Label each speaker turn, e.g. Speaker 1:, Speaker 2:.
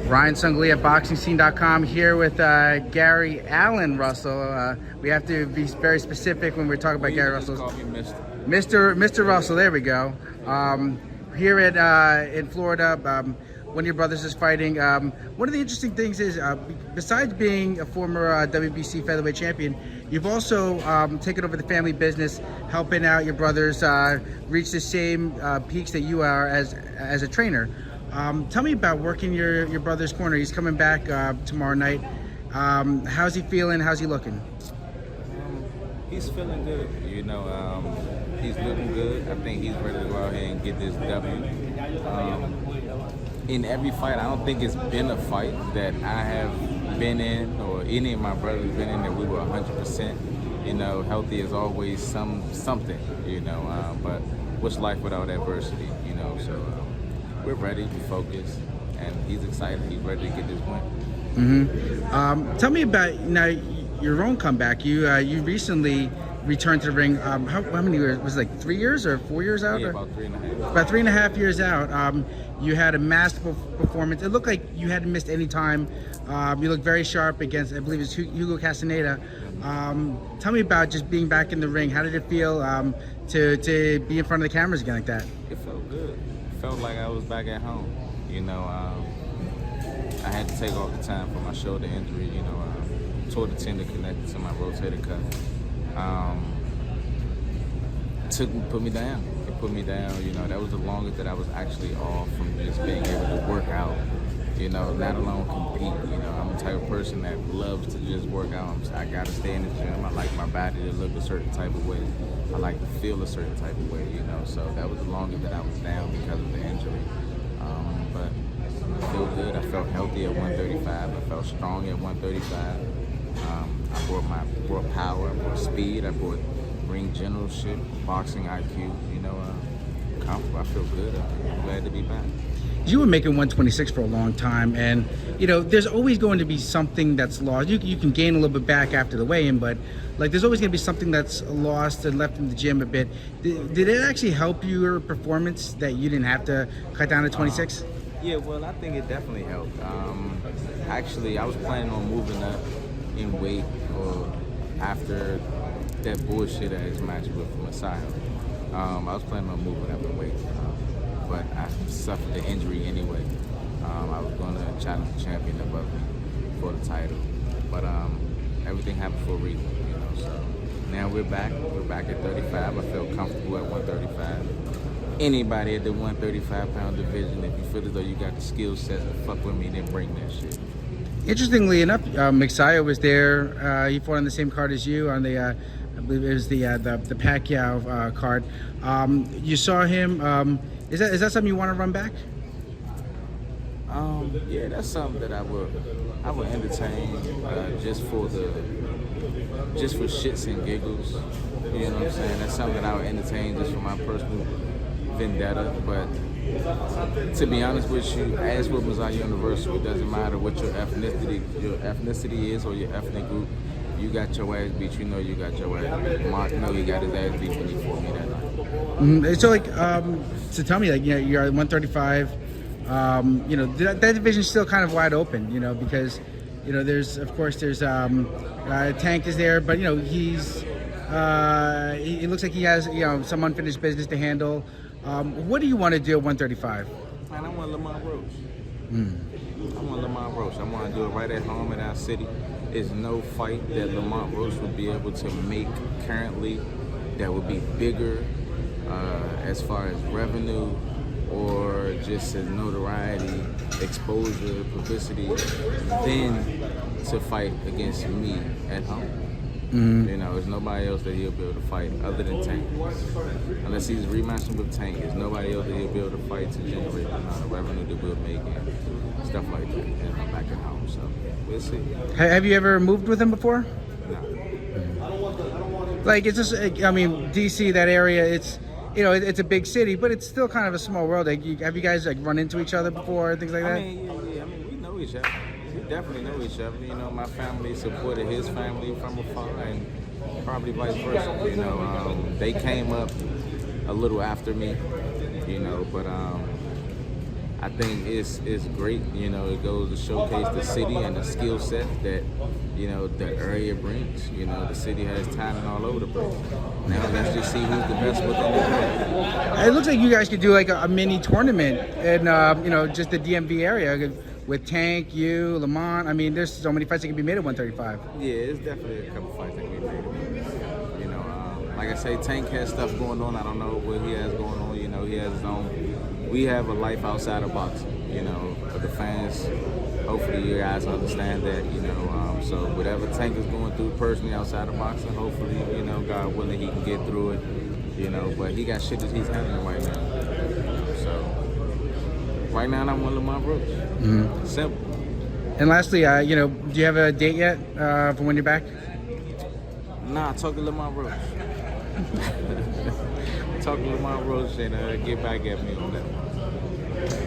Speaker 1: Ryan Songalia at BoxingScene.com here with Gary Allen Russell. We have to be very specific when we're talking about Gary Russell.
Speaker 2: Call me Mr.
Speaker 1: Mr. Russell, there we go. Here in Florida, one of your brothers is fighting. One of the interesting things is, besides being a former WBC featherweight champion, you've also taken over the family business, helping out your brothers reach the same peaks that you are as a trainer. Tell me about working your brother's corner. He's coming back tomorrow night. How's he feeling? How's he looking?
Speaker 2: He's feeling good. You know, he's looking good. I think he's ready to go out here and get this W. In every fight, I don't think it's been a fight that I have been in or any of my brothers been in that we were 100%. You know, healthy is always something. You know, but what's life without adversity? You know, so. We're ready, we're focused, and he's excited. He's ready to get this win.
Speaker 1: Tell me about now your own comeback. You recently returned to the ring. How many years? Was it like 3 years or 4 years out?
Speaker 2: Yeah,
Speaker 1: or?
Speaker 2: about 3.5.
Speaker 1: About 3.5 years out. You had a masterful performance. It looked like you hadn't missed any time. You looked very sharp against, I believe it's Hugo Castaneda. Tell me about just being back in the ring. How did it feel to be in front of the cameras again like that?
Speaker 2: It felt good. Felt like I was back at home. You know, I had to take off the time for my shoulder injury. You know, tore the tendon connected to my rotator cuff. Put me down. It put me down. You know, that was the longest that I was actually off from just being able to work out. You know, not alone compete. You know, I'm the type of person that loves to just work out. I gotta stay in the gym. I like my body to look a certain type of way. I like to feel a certain type of way, you know. So that was the longest that I was down because of the injury. But I feel good. I felt healthy at 135. I felt strong at 135. I brought power, I brought speed, I brought ring generalship, boxing IQ. You know, comfortable. I feel good. I'm glad to be back.
Speaker 1: You were making 126 for a long time, and you know there's always going to be something that's lost. You can gain a little bit back after the weigh-in, but like there's always going to be something that's lost and left in the gym a bit. Did it actually help your performance that you didn't have to cut down to 26?
Speaker 2: Yeah, well, I think it definitely helped. Actually, I was planning on moving up in weight after that bullshit ass match with Messiah. I was planning on moving up in weight. But I suffered the injury anyway. I was going to challenge the champion above me for the title. But everything happened for a reason, you know. So now we're back. We're back at 35. I feel comfortable at 135. Anybody at the 135-pound division, if you feel as though you got the skill set to fuck with me, then bring that shit.
Speaker 1: Interestingly enough, Messiah was there. He fought on the same card as you on the, I believe it was the Pacquiao card. You saw him. Is that something you want to run back?
Speaker 2: Yeah, that's something that I would entertain just for shits and giggles. You know what I'm saying? That's something that I would entertain just for my personal vendetta. But to be honest with you, as with Mazar Universal, it doesn't matter what your ethnicity is or your ethnic group. You got your ass beat, you know you got your ass beat. Mark know he got his ass beat when he fought me that night.
Speaker 1: So like, so tell me, like, you know, you're at 135. You know, that division's still kind of wide open, you know, because, you know, there's Tank is there, but you know, he looks like he has, you know, some unfinished business to handle. What do you want to do at 135?
Speaker 2: Man, I want Lamont Roach. I want Lamont Roach. I want to do it right at home in our city. There's no fight that Lamont Roach would be able to make currently that would be bigger as far as revenue or just as notoriety, exposure, publicity than to fight against me at home. You know, there's nobody else that he'll be able to fight other than Tank. Unless he's rematching with Tank, there's nobody else that he'll be able to fight to generate the amount of revenue that we'll make and stuff like that. And I'm back at home, so we'll see.
Speaker 1: Have you ever moved with him before?
Speaker 2: No.
Speaker 1: Like, it's just, I mean, DC, that area, it's, you know, it's a big city, but it's still kind of a small world. Like, have you guys like run into each other before, things like that?
Speaker 2: I mean, yeah. I mean, we know each other. We definitely know each other. You know, my family supported his family from afar, and probably vice versa. You know, they came up a little after me. You know, but I think it's great. You know, it goes to showcase the city and the skill set that, you know, the area brings. You know, the city has talent all over the place. Now let's just see who's the best within the area.
Speaker 1: It looks like you guys could do like a mini tournament in you know, just the DMV area with Tank, you, Lamont. I mean, there's so many fights that can be made at 135.
Speaker 2: Yeah, it's definitely a couple fights that we made. You know, like I say, Tank has stuff going on. I don't know what he has going on. You know, he has his own. We have a life outside of boxing. You know, for the fans, hopefully you guys understand that. You know, so whatever Tank is going through personally outside of boxing, hopefully, you know, God willing, he can get through it. You know, but he got shit that he's handling right now. So right now, I'm on Lamont Roach.
Speaker 1: Mm-hmm.
Speaker 2: Simple.
Speaker 1: And lastly, you know, do you have a date yet for when you're back?
Speaker 2: Nah, talk to Lamont Roach. Talk to Lamont Roach and get back at me on that.